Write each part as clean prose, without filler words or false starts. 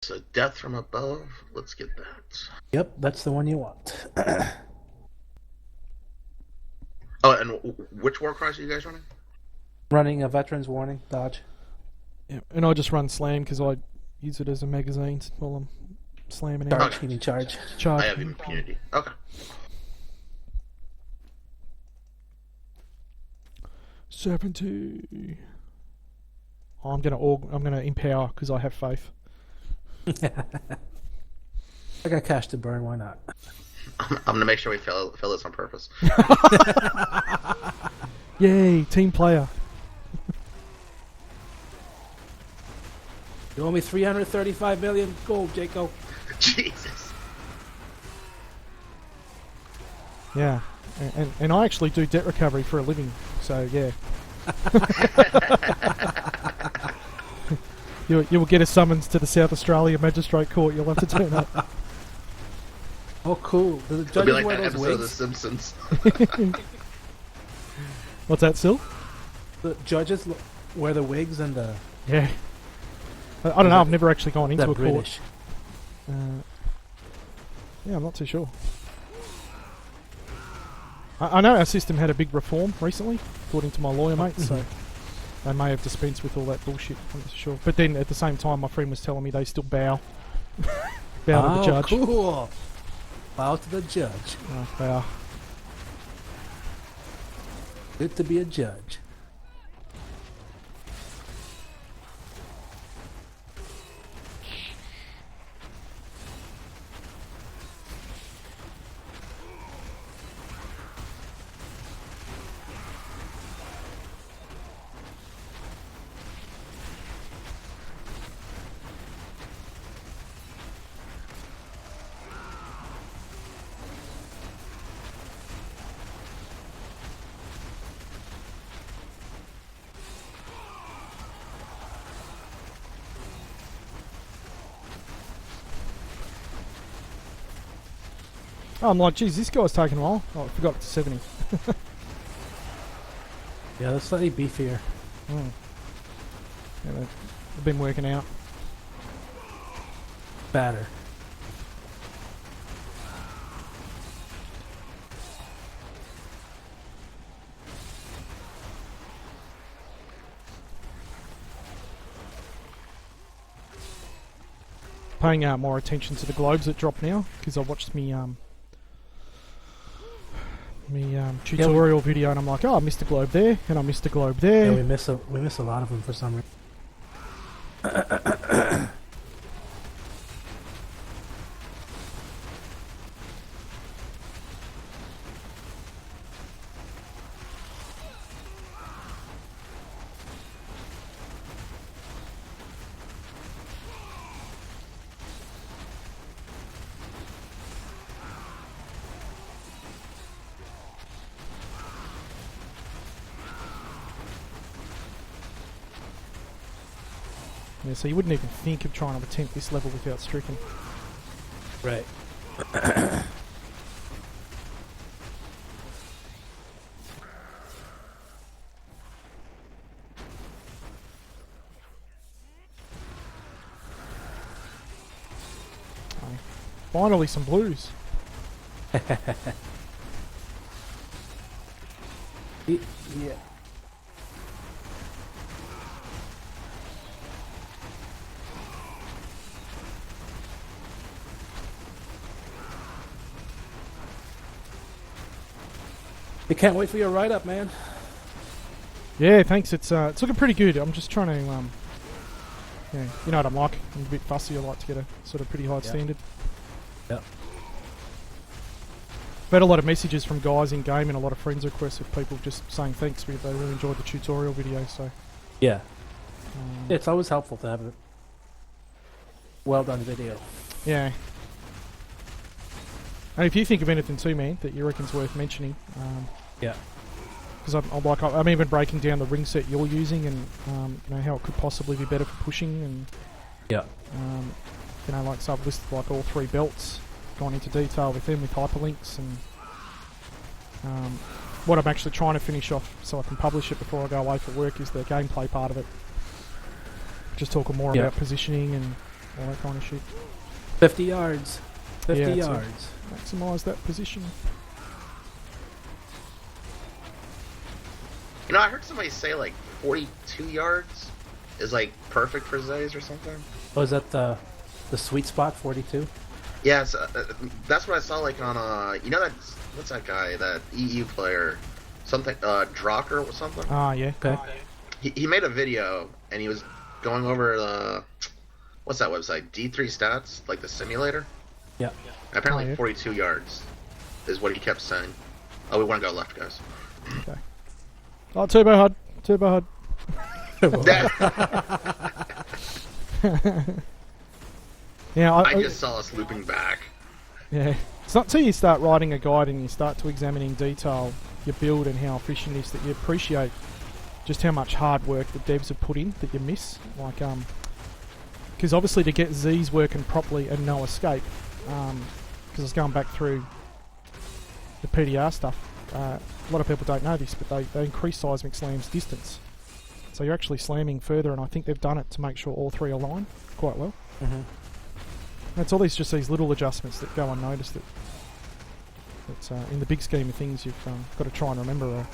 So death from above. Let's get that. Yep, that's the one you want. Oh, and which war cries are you guys running? Running a veteran's warning, dodge. Yeah, and I just run slam because I use it as a magazine while I'm slamming out. Charge, you need charge. Charge. I have impunity. Okay. 70. Oh, I'm gonna empower because I have faith. I got cash to burn, why not? I'm gonna make sure we fill this on purpose. Yay, team player. You owe me 335 million gold, Jaco. Jesus. Yeah, and I actually do debt recovery for a living, so yeah. You will get a summons to the South Australia Magistrate Court. You'll have to turn up. Oh, cool. Do the It'll judges be like wear that those episode of wigs? The Simpsons. What's that, Sil? The judges wear the wigs and the... Yeah. I don't know. I've never actually gone into a British. court. Yeah, I'm not too sure. I know our system had a big reform recently, according to my lawyer mate, so they may have dispensed with all that bullshit, I'm not sure. But then at the same time, my friend was telling me they still bow. Bow to the judge. Cool. Bow to the judge. Bow. Good to be a judge. Oh, I'm like, geez, this guy's taking a while. Oh, I forgot it's 70. Yeah, that's slightly beefier. Mm. Yeah, they've been working out. Batter. Paying more attention to the globes that drop now, because I watched me tutorial video and I'm like, oh, I missed a globe there, and I missed a globe there. Yeah, we miss a lot of them for some reason. Yeah, so you wouldn't even think of trying to attempt this level without stricken. Right. Finally, some blues. Yeah. You can't wait for your write-up, man. Yeah, thanks. It's looking pretty good. I'm just trying to, yeah, you know what I'm like. I'm a bit fussy. I like to get a sort of pretty high standard. Yep. I've had a lot of messages from guys in game and a lot of friends requests of people just saying thanks. They really enjoyed the tutorial video. So Yeah. It's always helpful to have a well-done video. yeah. And if you think of anything too, man, that you reckon's worth mentioning, Yeah. because I'm even breaking down the ring set you're using and you know how it could possibly be better for pushing, and Yeah. you know, like so I've listed like all 3 belts, gone into detail with them with hyperlinks, and what I'm actually trying to finish off so I can publish it before I go away for work is the gameplay part of it. Just talking more about positioning and all that kind of shit. 50 yards. 50 Yeah, yards. Maximise that position. You know, I heard somebody say like 42 yards is like perfect for Zays or something. Oh, is that the sweet spot, 42? Yeah, that's what I saw like on you know that what's that guy, that EU player, something Drocker or something. Ah, yeah. Okay. He made a video and he was going over what's that website, D3 Stats, like the simulator. Yeah. Apparently, Oh, yeah. 42 yards is what he kept saying. Oh, we want to go left, guys. Okay. Oh, turbo HUD. Turbo HUD. Yeah, I just saw us looping back. Yeah. It's not till you start writing a guide and you start to examine in detail your build and how efficient it is that you appreciate just how much hard work the devs have put in that you miss. Like, because obviously to get Z's working properly and no escape, because I was going back through the PDR stuff, a lot of people don't know this, but they increase seismic slams distance. So you're actually slamming further, and I think they've done it to make sure all three align quite well. Mm-hmm. It's all just these little adjustments that go unnoticed that in the big scheme of things you've got to try and remember are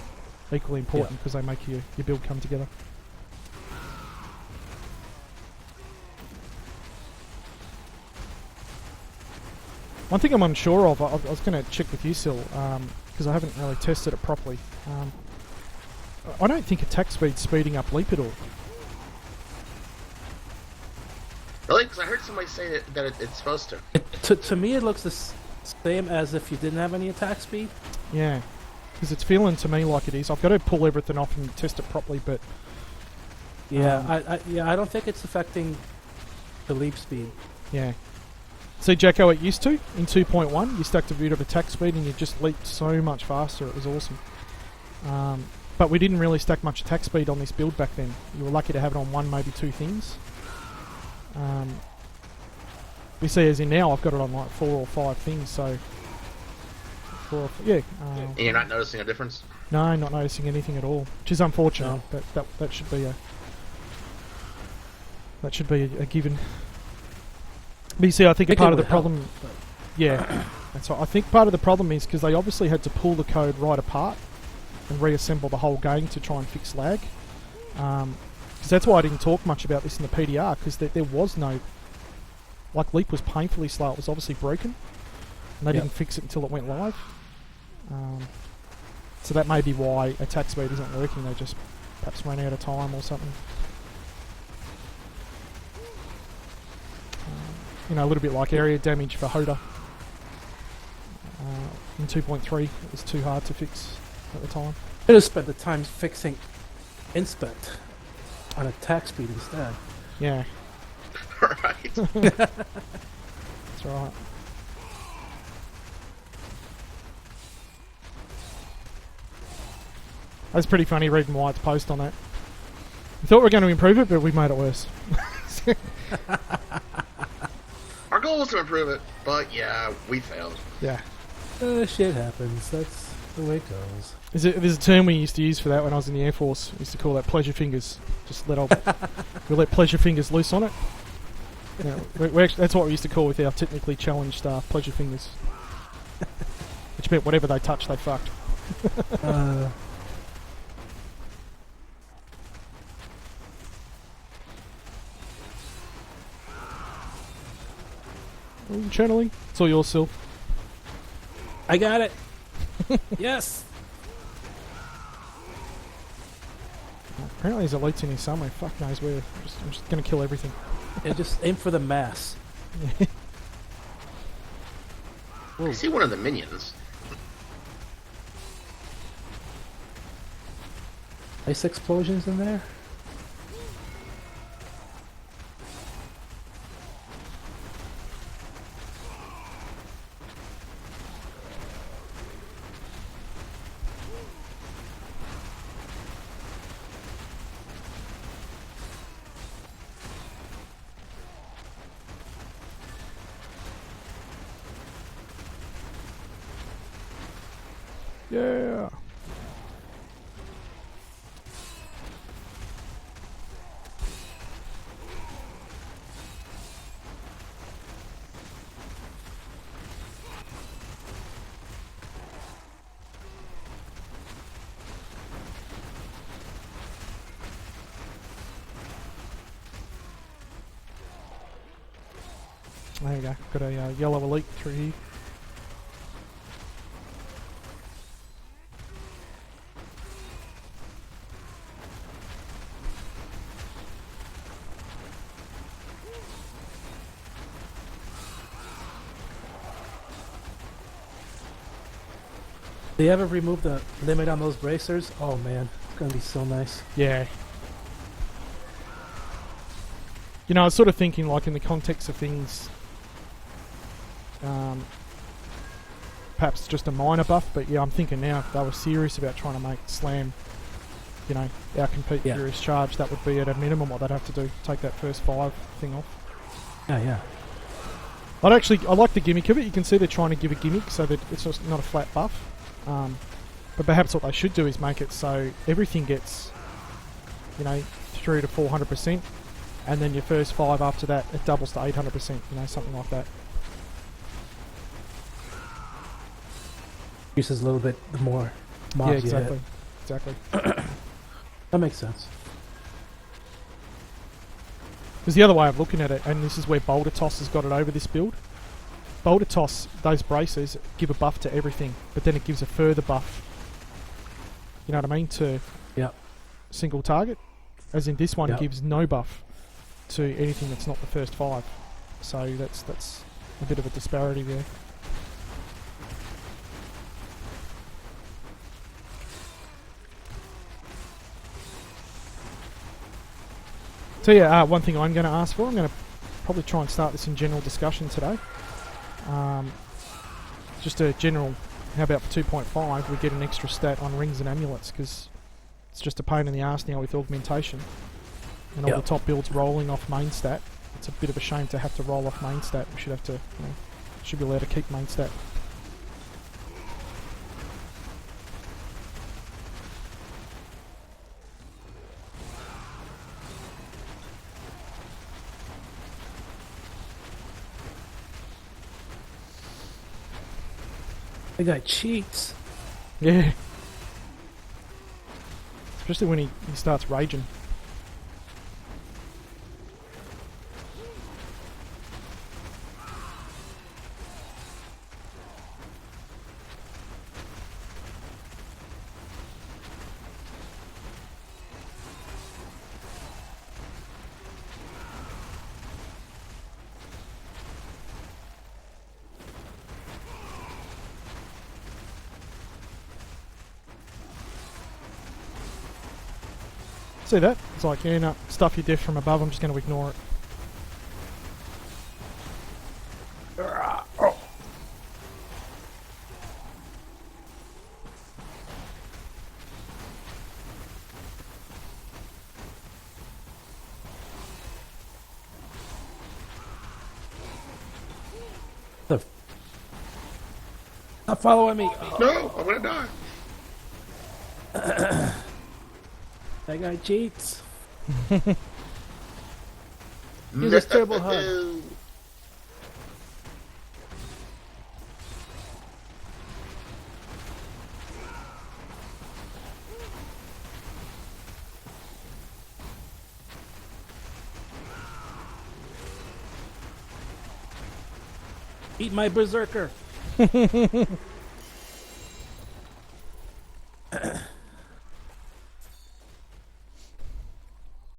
equally important because they make your build come together. One thing I'm unsure of, I was going to check with you, Sil, because I haven't really tested it properly. I don't think attack speed's speeding up leap at all. Really? Because I heard somebody say that it's supposed to. To me, it looks the same as if you didn't have any attack speed. Yeah, because it's feeling to me like it is. I've got to pull everything off and test it properly, but Yeah, I don't think it's affecting the leap speed. yeah. See, Jacko, it used to in 2.1. You stacked a bit of attack speed and you just leaped so much faster. It was awesome. But we didn't really stack much attack speed on this build back then. You were lucky to have it on one, maybe two things. We see, as in now, I've got it on like 4 or 5 things. So, yeah. And you're not noticing a difference? No, not noticing anything at all, which is unfortunate. No. That should be a given. But you see, I think a part of the problem, yeah, that's right. I think part of the problem is because they obviously had to pull the code right apart and reassemble the whole game to try and fix lag. Because that's why I didn't talk much about this in the PDR, because there was no, like, leap was painfully slow. It was obviously broken, and they didn't fix it until it went live. So that may be why attack speed isn't working. They just perhaps ran out of time or something. You know, a little bit like area damage for Hoda. In 2.3, it was too hard to fix at the time. I just spent the time fixing inspect on attack speed instead. Right. Yeah, that's right. That's pretty funny reading White's post on that. We thought we were going to improve it, but we made it worse. Our goal was to improve it, but yeah, we failed. Yeah. Shit happens. That's the way it goes. There's a term we used to use for that when I was in the Air Force. We used to call that pleasure fingers. Just we let pleasure fingers loose on it. Yeah, we actually, that's what we used to call with our technically challenged staff, pleasure fingers. Which meant whatever they touched, they fucked. Channeling. It's all yours, Sil. I got it. Yes. Apparently there's elites in here somewhere. Fuck knows where. I'm just going to kill everything. Yeah, just aim for the mass. I see one of the minions. Ice explosions in there? Yeah. There you go. Got a yellow elite through here. They ever remove the limit on those bracers? Oh man, it's gonna be so nice. Yeah. You know, I was sort of thinking, like, in the context of things, perhaps just a minor buff, but yeah, I'm thinking now if they were serious about trying to make Slam, you know, outcompete Furious Charge, that would be at a minimum what they'd have to do, take that first 5 thing off. Yeah. I like the gimmick of it. You can see they're trying to give a gimmick so that it's just not a flat buff. But perhaps what they should do is make it so everything gets, you know, through to 400%, and then your first 5 after that, it doubles to 800%, you know, something like that. Uses a little bit more mobs. Yeah, exactly. Exactly. That makes sense. Because the other way of looking at it, and this is where Boulder Toss has got it over this build, Boulder Toss, those braces give a buff to everything, but then it gives a further buff, you know what I mean, to single target. As in this one, it gives no buff to anything that's not the first 5. So that's a bit of a disparity there. So yeah, one thing I'm going to ask for, I'm going to probably try and start this in general discussion today. Just a general, how about for 2.5 we get an extra stat on rings and amulets, because it's just a pain in the arse now with augmentation. And all the top builds rolling off main stat. It's a bit of a shame to have to roll off main stat. We should have to, you know, should be allowed to keep main stat. The guy cheats. Yeah. Especially when he starts raging. See that? It's like, yeah, no, stuff you death from above, I'm just going to ignore it. Stop following me. No, I'm gonna die. That guy cheats. He's a terrible hug. Eat my berserker.